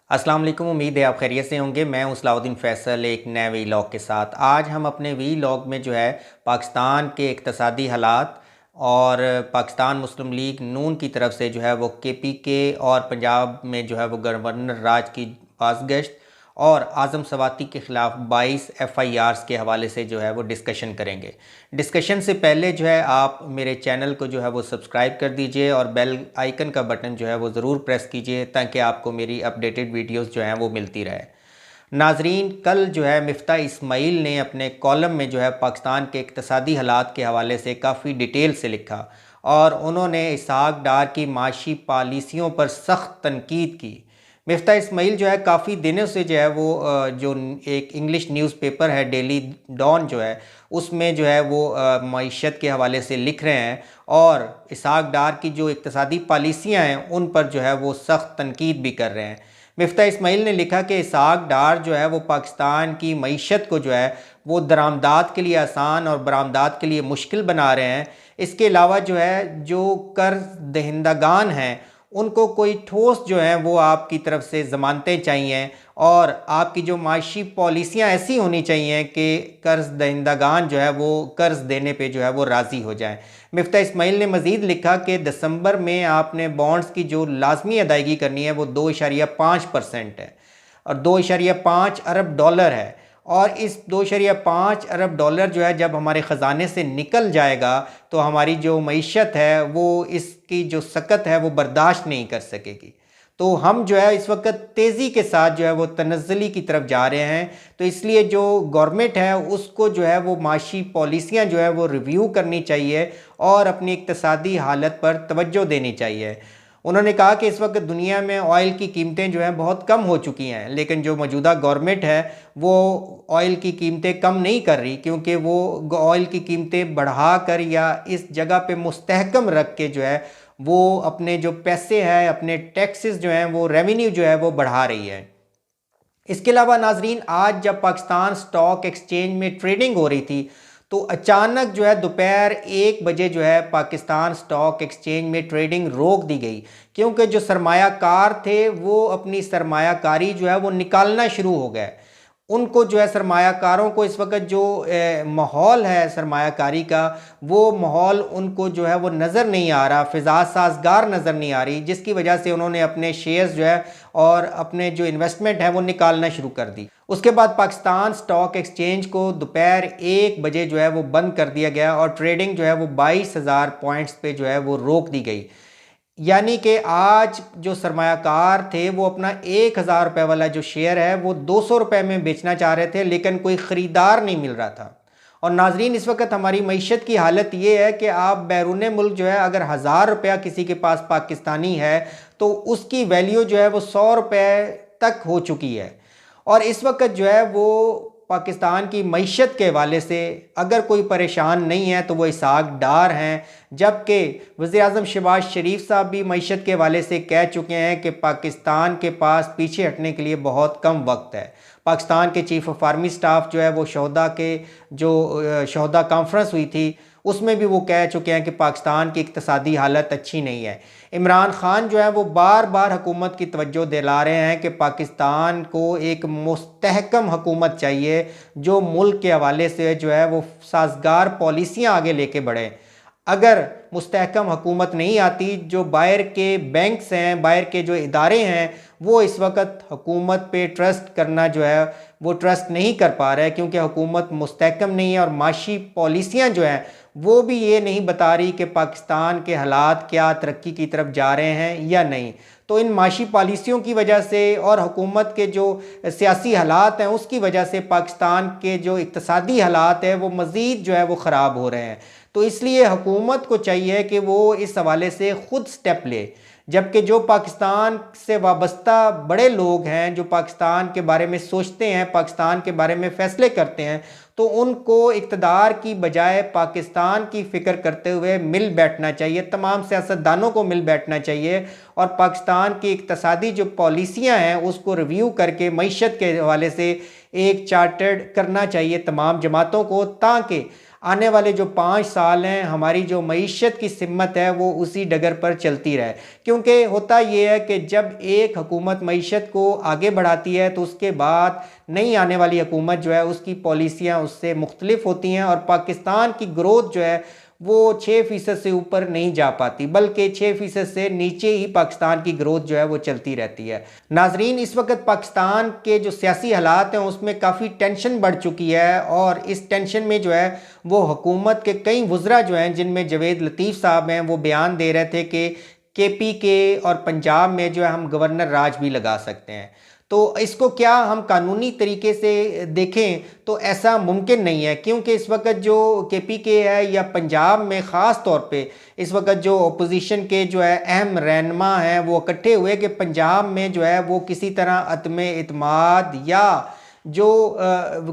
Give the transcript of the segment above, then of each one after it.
अस्सलाम वालेकुम। उम्मीद है आप खैरियत से होंगे। मैं हूं सलाउद्दीन फैसल एक नए वीलॉग के साथ। आज हम अपने वीलॉग में जो है पाकिस्तान के इक़्तिसादी हालात और पाकिस्तान मुस्लिम लीग नून की तरफ से जो है वो KPK और पंजाब में जो है वो गवर्नर राज की बाज़गश्त और आज़म सवाती के ख़िलाफ़ 22 FIRs के हवाले से जो है वो डिस्कशन करेंगे। डिस्कशन से पहले जो है आप मेरे चैनल को जो है वो सब्सक्राइब कर दीजिए और बेल आइकन का बटन जो है वो ज़रूर प्रेस कीजिए ताकि आपको मेरी अपडेटेड वीडियोस जो हैं वो मिलती रहे। नाजरीन, कल जो है मिफ्ता इस्माइल ने अपने कॉलम में जो है पाकिस्तान के इक़्तिसादी हालात के हवाले से काफ़ी डिटेल से लिखा और उन्होंने इसहाक डार की माशी पॉलिसियों पर सख्त तनकीद की। मिफ्ता इस्माइल जो है काफ़ी दिनों से जो है वो जो एक इंग्लिश न्यूज़पेपर है डेली डॉन जो है उसमें जो है वो मईशत के हवाले से लिख रहे हैं और इसहाक डार की जो इक़्तिसादी पॉलिसियाँ हैं उन पर जो है वो सख्त तनकीद भी कर रहे हैं। मिफ्ता इस्माइल ने लिखा कि इसहाक डार जो है वो पाकिस्तान की मईशत को जो है वो दरामदात के लिए आसान और बरामदात के लिए मुश्किल बना रहे हैं। इसके अलावा जो है जो कर्ज दहिंदगान हैं उनको कोई ठोस जो है वो आपकी तरफ से ज़मानतें चाहिए और आपकी जो माशी पॉलिसियाँ ऐसी होनी चाहिए कि कर्ज दहिंदगान जो है वो कर्ज देने पे जो है वो राज़ी हो जाएं। मिफ्ता इस्माइल ने मज़ीद लिखा कि दिसंबर में आपने बॉन्ड्स की जो लाजमी अदायगी करनी है वो 2.5% है और 2.5 अरब डॉलर है और इस 2.5 अरब डॉलर जो है जब हमारे ख़जाने से निकल जाएगा तो हमारी जो मईशत है वो इसकी जो सकत है वो बर्दाश्त नहीं कर सकेगी। तो हम जो है इस वक्त तेज़ी के साथ जो है वो तनज़्ज़ुली की तरफ जा रहे हैं। तो इसलिए जो गवर्नमेंट है उसको जो है वो माशी पॉलिसियाँ जो है वो रिव्यू करनी चाहिए और अपनी इक़्तिसादी हालत पर तवज्जो देनी चाहिए। उन्होंने कहा कि इस वक्त दुनिया में ऑयल की कीमतें जो हैं बहुत कम हो चुकी हैं, लेकिन जो मौजूदा गवर्नमेंट है वो ऑयल की कीमतें कम नहीं कर रही क्योंकि वो ऑयल की कीमतें बढ़ा कर या इस जगह पे मुस्तहकम रख के जो है वो अपने जो पैसे हैं, अपने टैक्सेस जो हैं, वो रेवेन्यू जो है वो बढ़ा रही है। इसके अलावा नाजरीन, आज जब पाकिस्तान स्टॉक एक्सचेंज में ट्रेडिंग हो रही थी तो अचानक जो है दोपहर 1 बजे जो है पाकिस्तान स्टॉक एक्सचेंज में ट्रेडिंग रोक दी गई क्योंकि जो सरमायाकार थे वो अपनी सरमायाकारी जो है वो निकालना शुरू हो गए। उनको जो है सरमायाकारों को इस वक्त जो माहौल है सरमायाकारी का वो माहौल उनको जो है वो नज़र नहीं आ रहा, फ़िज़ा साजगार नज़र नहीं आ रही, जिसकी वजह से उन्होंने अपने शेयर्स जो है और अपने जो इन्वेस्टमेंट है वो निकालना शुरू कर दी। उसके बाद पाकिस्तान स्टॉक एक्सचेंज को दोपहर 1 बजे जो है वो बंद कर दिया गया और ट्रेडिंग जो है वो 22,000 पॉइंट्स पे जो है वो रोक दी गई। यानी कि आज जो सरमायाकार थे वो अपना 1,000 रुपये वाला जो शेयर है वो 200 रुपये में बेचना चाह रहे थे, लेकिन कोई ख़रीदार नहीं मिल रहा था। और नाजरीन, इस वक्त हमारी मईशत की हालत ये है कि आप बैरून मुल्क जो है अगर 1,000 रुपया किसी के पास पाकिस्तानी है तो उसकी वैल्यू जो है वो 100 रुपये तक हो चुकी है। और इस वक्त जो है वो पाकिस्तान की मईशत के हवाले से अगर कोई परेशान नहीं है तो वो इसहाक डार हैं, जबकि वज़ीर-ए-आज़म शहबाज शरीफ साहब भी मईशत के हवाले से कह चुके हैं कि पाकिस्तान के पास पीछे हटने के लिए बहुत कम वक्त है। पाकिस्तान के चीफ ऑफ आर्मी स्टाफ जो है वो शोहदा के जो शोहदा कॉन्फ्रेंस हुई थी उसमें भी वो कह चुके हैं कि पाकिस्तान की इक़्तिसादी हालत अच्छी नहीं है। इमरान खान जो है वो बार बार हुकूमत की तवज्जो दिला रहे हैं कि पाकिस्तान को एक मुस्तहकम हुकूमत चाहिए जो मुल्क के हवाले से जो है वो साजगार पॉलिसियाँ आगे लेके बढ़े। अगर मुस्तहकम हुकूमत नहीं आती, जो बाहर के बैंक्स हैं, बाहर के जो इदारे हैं वो इस वक्त हुकूमत पे ट्रस्ट करना जो है वो ट्रस्ट नहीं कर पा रहे क्योंकि हुकूमत मुस्तहकम नहीं है और माशी पॉलिसियाँ जो हैं वो भी ये नहीं बता रही कि पाकिस्तान के हालात क्या तरक्की की तरफ जा रहे हैं या नहीं। तो इन माशी पॉलिसियों की वजह से और हुकूमत के जो सियासी हालात हैं उसकी वजह से पाकिस्तान के जो इक़्तिसादी हालात है वो मज़ीद जो है वो ख़राब हो रहे हैं। तो इसलिए हुकूमत को चाहिए कि वो इस हवाले से ख़ुद स्टेप ले, जबकि जो पाकिस्तान से वाबस्ता बड़े लोग हैं, जो पाकिस्तान के बारे में सोचते हैं, पाकिस्तान के बारे में फ़ैसले करते हैं, तो उनको इक़्तिदार की बजाय पाकिस्तान की फ़िक्र करते हुए मिल बैठना चाहिए। तमाम सियासतदानों को मिल बैठना चाहिए और पाकिस्तान की इक़्तिसादी जो पॉलिसियाँ हैं उसको रिव्यू करके मईशत के हवाले से एक चार्टर्ड करना चाहिए तमाम जमातों को, ताकि आने वाले जो 5 साल हैं हमारी जो मईशत की सिमत है वो उसी डगर पर चलती रहे। क्योंकि होता ये है कि जब एक हुकूमत मईशत को आगे बढ़ाती है तो उसके बाद नई आने वाली हुकूमत जो है उसकी पॉलिसियाँ उससे मुख्तलिफ होती हैं और पाकिस्तान की ग्रोथ जो है वो 6% से ऊपर नहीं जा पाती, बल्कि 6% से नीचे ही पाकिस्तान की ग्रोथ जो है वो चलती रहती है। नाजरीन, इस वक्त पाकिस्तान के जो सियासी हालात हैं उसमें काफ़ी टेंशन बढ़ चुकी है और इस टेंशन में जो है वो हुकूमत के कई वज़रा जो हैं, जिनमें जवेद लतीफ़ साहब हैं, वो बयान दे रहे थे कि KPK और पंजाब में जो है हम गवर्नर राज भी लगा सकते हैं। तो इसको क्या हम कानूनी तरीके से देखें तो ऐसा मुमकिन नहीं है, क्योंकि इस वक्त जो KPK है या पंजाब में ख़ास तौर पे इस वक्त जो अपोजिशन के जो है अहम रहनुमा हैं वो इकट्ठे हुए कि पंजाब में जो है वो किसी तरह अदम इत्माद या जो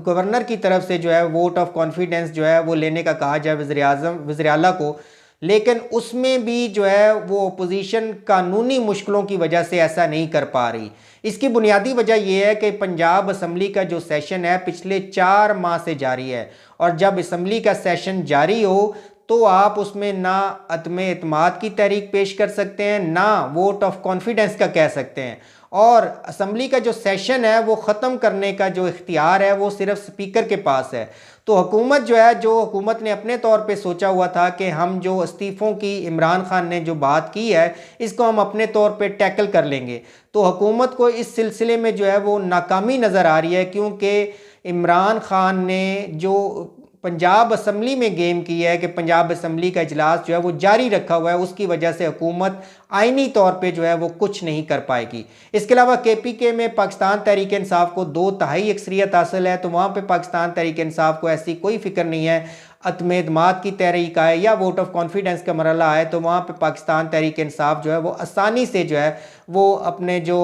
गवर्नर की तरफ से जो है वोट ऑफ कॉन्फिडेंस जो है वो लेने का कहा जाए वज़ीर आला को, लेकिन उसमें भी जो है वो अपोजिशन कानूनी मुश्किलों की वजह से ऐसा नहीं कर पा रही। इसकी बुनियादी वजह यह है कि पंजाब असम्बली का जो सेशन है पिछले 4 माह से जारी है और जब असम्बली का सेशन जारी हो तो आप उसमें ना अदम एतमाद की तहरीक पेश कर सकते हैं, ना वोट ऑफ कॉन्फिडेंस का कह सकते हैं, और असम्बली का जो सेशन है वो ख़त्म करने का जो इख्तियार है वो सिर्फ स्पीकर के पास है। तो हुकूमत जो है, जो हुकूमत ने अपने तौर पे सोचा हुआ था कि हम जो इस्तीफ़ों की इमरान खान ने जो बात की है इसको हम अपने तौर पे टैकल कर लेंगे, तो हुकूमत को इस सिलसिले में जो है वो नाकामी नज़र आ रही है, क्योंकि इमरान खान ने जो पंजाब असम्बली में गेम की है कि पंजाब असम्बली का इजलास जो है वो जारी रखा हुआ है, उसकी वजह से हुकूमत आइनी तौर पे जो है वो कुछ नहीं कर पाएगी। इसके अलावा KPK में पाकिस्तान तहरीक इंसाफ को 2/3 अक्सरियत हासिल है, तो वहाँ पे पाकिस्तान तहरीक इंसाफ को ऐसी कोई फिक्र नहीं है। अदम एतमाद की तहरीक आए या वोट ऑफ कॉन्फिडेंस का मरला आए तो वहाँ पे पाकिस्तान तहरीक इंसाफ जो है वो आसानी से जो है वो अपने जो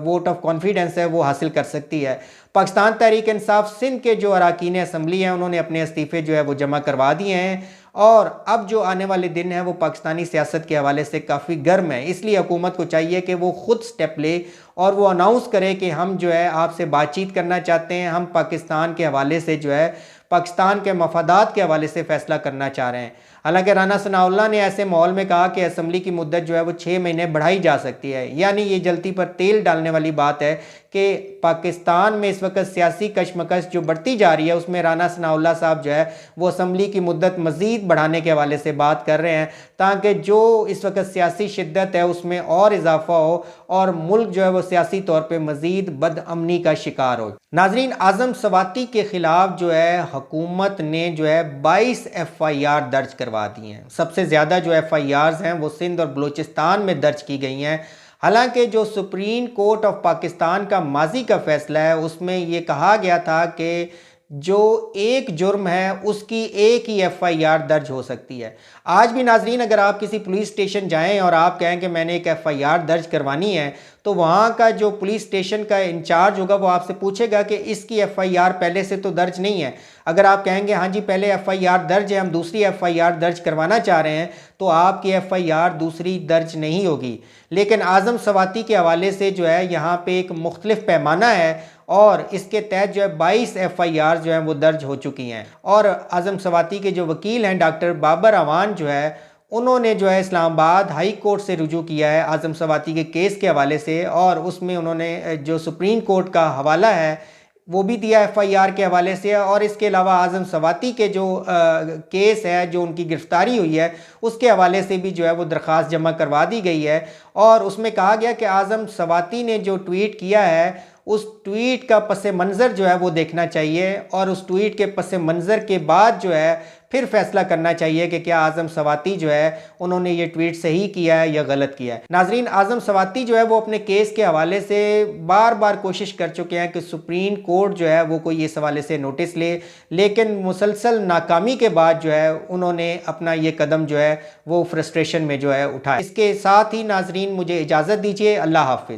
वोट ऑफ कॉन्फिडेंस है वो हासिल कर सकती है। पाकिस्तान तहरीक इंसाफ सिंध के जो अरकान असम्बली हैं उन्होंने अपने इस्तीफ़े जो है वो जमा करवा दिए हैं और अब जो आने वाले दिन है वो पाकिस्तानी सियासत के हवाले से काफ़ी गर्म है। इसलिए हुकूमत को चाहिए कि वो ख़ुद स्टेप ले और वो अनाउंस करे कि हम जो है आपसे बातचीत करना चाहते हैं, हम पाकिस्तान के हवाले से जो है पाकिस्तान के मफादात के हवाले से फ़ैसला करना चाह रहे हैं। हालांकि राना सनाउल्लाह ने ऐसे माहौल में कहा कि असम्बली की मुद्दत जो है वो 6 महीने बढ़ाई जा सकती है, यानी ये जल्दी पर तेल डालने वाली बात है कि पाकिस्तान में इस वक्त सियासी कशमकश जो बढ़ती जा रही है उसमें राना सनाउल्लाह साहब जो है वो असम्बली की मुद्दत मज़ीद बढ़ाने के हवाले से बात कर रहे हैं, ताकि जो इस वक्त सियासी शिद्दत है उसमें और इजाफा हो और मुल्क जो है वो सियासी तौर पर मज़ीद बदअमनी का शिकार हो। नाजरीन, आज़म सवाती के ख़िलाफ़ जो है हुकूमत ने जो है 22 FIR दर्ज करवा दी हैं। सबसे ज़्यादा जो FIRs हैं वो सिंध और बलूचिस्तान में दर्ज की गई हैं। हालांकि जो सुप्रीम कोर्ट ऑफ पाकिस्तान का माजी का फ़ैसला है उसमें ये कहा गया था कि जो एक जुर्म है उसकी एक ही FIR दर्ज हो सकती है। आज भी नाजरीन, अगर आप किसी पुलिस स्टेशन जाएं और आप कहें कि मैंने एक FIR दर्ज करवानी है तो वहाँ का जो पुलिस स्टेशन का इंचार्ज होगा वो आपसे पूछेगा कि इसकी FIR पहले से तो दर्ज नहीं है। अगर आप कहेंगे हाँ जी पहले FIR दर्ज है, हम दूसरी FIR दर्ज करवाना चाह रहे हैं, तो आपकी FIR दूसरी दर्ज नहीं होगी। लेकिन आज़म सवाती के हवाले से जो है यहाँ पे एक मुख्तलिफ पैमाना है और इसके तहत जो है 22 FIR जो हैं वो दर्ज हो चुकी हैं। और आज़म सवाती के जो वकील हैं डॉक्टर बाबर अवान जो है उन्होंने जो है इस्लामाबाद हाई कोर्ट से रुजू किया है आज़म सवाती के केस के हवाले से, और उसमें उन्होंने जो सुप्रीम कोर्ट का हवाला है वो भी दिया FIR के हवाले से। और इसके अलावा आज़म सवाती के जो केस है, जो उनकी गिरफ्तारी हुई है, उसके हवाले से भी जो है वो दरख्वास्त जमा करवा दी गई है और उसमें कहा गया कि आज़म सवाती ने जो ट्वीट किया है उस ट्वीट का पस मंज़र जो है वो देखना चाहिए और उस ट्वीट के पस मंज़र के बाद जो है फिर फैसला करना चाहिए कि क्या आज़म सवाती जो है उन्होंने ये ट्वीट सही किया है या गलत किया है। नाजरीन, आज़म सवाती जो है वो अपने केस के हवाले से बार बार कोशिश कर चुके हैं कि सुप्रीम कोर्ट जो है वो कोई इस हवाले से नोटिस ले, लेकिन मुसलसल नाकामी के बाद जो है उन्होंने अपना ये कदम जो है वो फ्रस्ट्रेशन में जो है उठाया। इसके साथ ही नाजरीन मुझे इजाज़त दीजिए। अल्लाह हाफिज़।